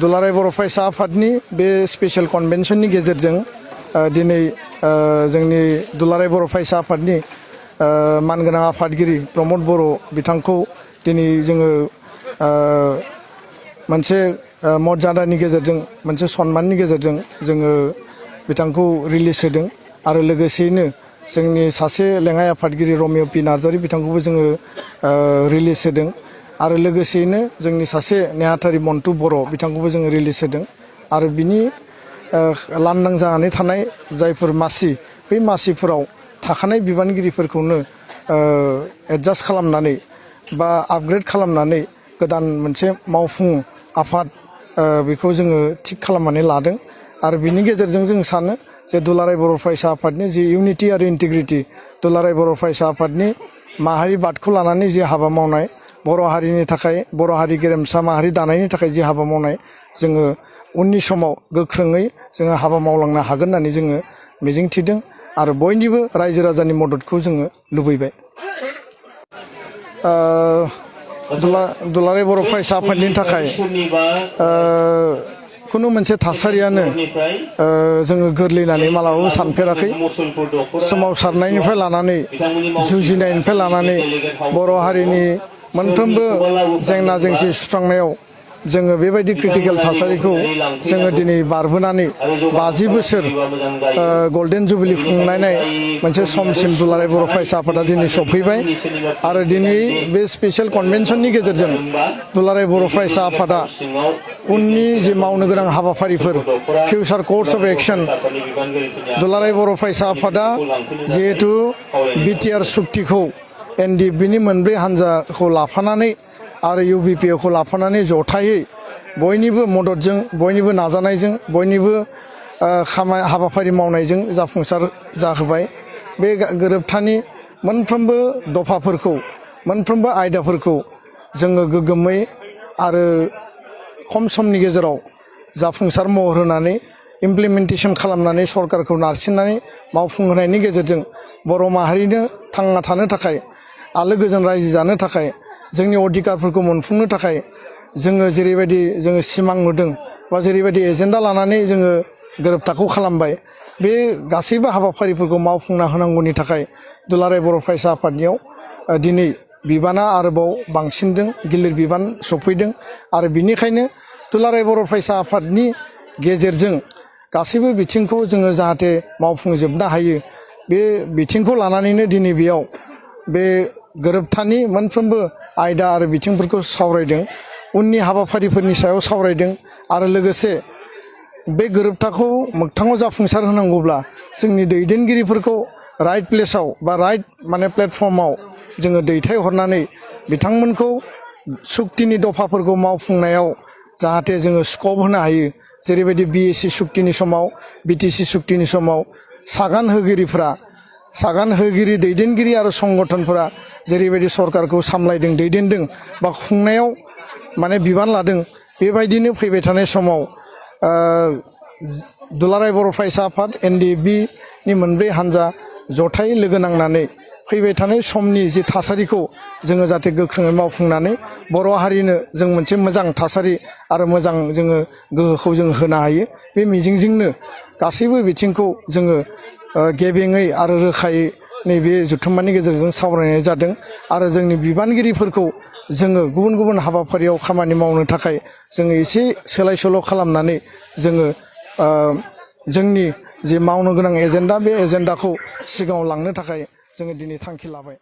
दुलाराय बर' फरायसा आफादनि बे स्पेशल कन्वेन्शननि गेजेरजों दिनै जोंनि दुलाराय बर' फरायसा आफादनि मानगोनां आफादगिरि प्रमद बर' बिथांखौ दिनै जोङो मोनसे मर्यादानि गेजेरजों मोनसे सन्माननि गेजेरजों जोङो बिथांखौ रिलिज होदों आरो लोगोसेयैनो जोंनि सासे लेङाइ आफादगिरि रमिय पि नार्जारि बिथांखौबो जोङो रिलिज होदों आरो लोगोसेयैनो जोंनि सासे नेहाथारि मन्टु बर' बिथांखौबो जोङो रिलिज होदों आरो बिनि लांदां जानानै थानाय जायफोर मासि बै मासिफोराव थाखानाय बिबानगिरिफोरखौनो एडजास्ट खालामनानै बा आपग्रेड खालामनानै गोदान मोनसे मावफुं आफाद बेखौ जोङो थिग खालामनानै लादों आरो बिनि गेजेरजों जों सानो जे दुलाराय बर' फरायसा आफादनि जि इउनिटि आरो इन्टिग्रिटि दुलाराय बर' फरायसा आफादनि माहारि बादखौ लानानै जि हाबा मावनाय बर' हारिनि थाखाय बर' हारि गेरेमसा माहारि दानायनि थाखाय जि हाबा मावनाय जोङो उननि समाव गोख्रोङै जोङो हाबा मावलांनो हागोन होननानै जोङो मिजिंथिदों आरो बयनिबो रायजो राजानि मददखौ जोङो लुबैबाय। दुलाराय बर' फरायसा आफादनि थाखाय खुनु मोनसे थासारियानो जोङो गोरलै होननानै मालाबाबो सानफेराखै। सोमावसारनायनिफ्राय लानानै जुजिनायनिफ्राय लानानै बर' हारिनि मोनफ्रोमबो जेंना जेंसि सुस्रांनायाव जोङो बेबायदि क्रिटिकेल थासारिखौ जोङो दिनै बारबोनानै 50 बोसोर गल्डेन जुबिलि खुंनाय मोनसे समसिम दुलाराय बर' फरायसा आफादा दिनै सफैबाय आरो दिनै बे स्पेशल कन्वेन्शननि गेजेरजों दुलाराय बर' फरायसा आफादा उननि जि मावनो गोनां हाबाफारिफोर फिउचार कर्स अफ एक्शन दुलाराय बर' फरायसा आफादा जिहेतु बिटिआर सुक्तिखौ एनडिएफबिनि मोनब्रै हान्जाखौ लाफानानै आरो इउबिपिएखौ लाफानानै जथायै बयनिबो मददजों बयनिबो नाजानायजों बयनिबो हाबाफारि मावनायजों जाफुंसार जाहोबाय। बे गोरोबथानि मोनफ्रोमबो दफाफोरखौ मोनफ्रोमबो आयदाफोरखौ जोङो गोग्गोमै आरो खम समनि गेजेराव जाफुंसार महर होनानै इमप्लिमेन्टेसन खालामनानै सरकारखौ नारसिननानै मावफुंहोनायनि गेजेरजों बर' माहारिनो थांना थानो थाखाय आलो गोजोन रायजो जानो थाखाय जोंनि अधिकारफोरखौ मोनफुंनो थाखाय जोङो जेरैबायदि जोङो सिमां नुदों बा जेरैबायदि एजेन्डा लानानै जोङो गोरोबथाखौ खालामबाय बे गासैबो हाबाफारिफोरखौ मावफुंना होनांगौनि थाखाय दुलाराय बर' फरायसा आफादनियाव दिनै बिबाना आरोबाव बांसिनदों गिलिर बिबान सफैदों आरो बिनिखायनो दुलाराय बर' फरायसा आफादनि गेजेरजों गासैबो बिथिंखौ जोङो जाहाथे मावफुंजोबनो हायो बे बिथिंखौ लानानैनो दिनै बेयाव बे गोरोबथानि मोनफ्रोमबो आयदा आरो बिथिंफोरखौ सावरायदों उननि हाबाफारिफोरनि सायाव सावरायदों आरो लोगोसे बे गोरोबथाखौ मोगथाङाव जाफुंसार होनांगौब्ला जोंनि दैदेनगिरिफोरखौ राइट प्लेसाव बा राइट माने प्लेटफर्माव जोङो दैथायहरनानै बिथांमोनखौ सुक्तिनि दफाफोरखौ मावफुंनायाव जाहाथे जोङो स्कप होनो हायो जेरैबायदि बिएसि सुक्तिनि समाव बिटिसि सुक्तिनि समाव सागान होगिरि दैदेनगिरि आरो संगठनफोरा जेरैबायदि सरकारखौ सामलायदों दैदेनदों बा खुंनायाव माने बिबान लादों बेबायदिनो फैबाय थानाय समाव दुलाराय बर' फरायसा आफाद एनडिएफबिनि मोनब्रै हान्जा जथायै लोगो नांनानै फैबाय थानाय समनि जि थासारिखौ जोङो जाहाथे गोख्रोङै मावफुंनानै बर' हारिनो जों मोनसे मोजां थासारि आरो मोजां जोङो गोहोखौ जों होनो हायो बे मिजिंजोंनो गासैबो बिथिंखौ जोङो गेबेङै आरो रोखायै नैबे जथुम्मानि गेजेरजों सावरायनाय जादों आरो जोंनि बिबानगिरिफोरखौ जोङो गुबुन गुबुन हाबाफारियाव खामानि मावनो थाखाय जोङो एसे सोलाय सोल' खालामनानै जोङो जोंनि जे मावनो गोनां एजेन्डा बे एजेन्डाखौ सिगाङाव लांनो थाखाय जोङो दिनै थांखि लाबाय।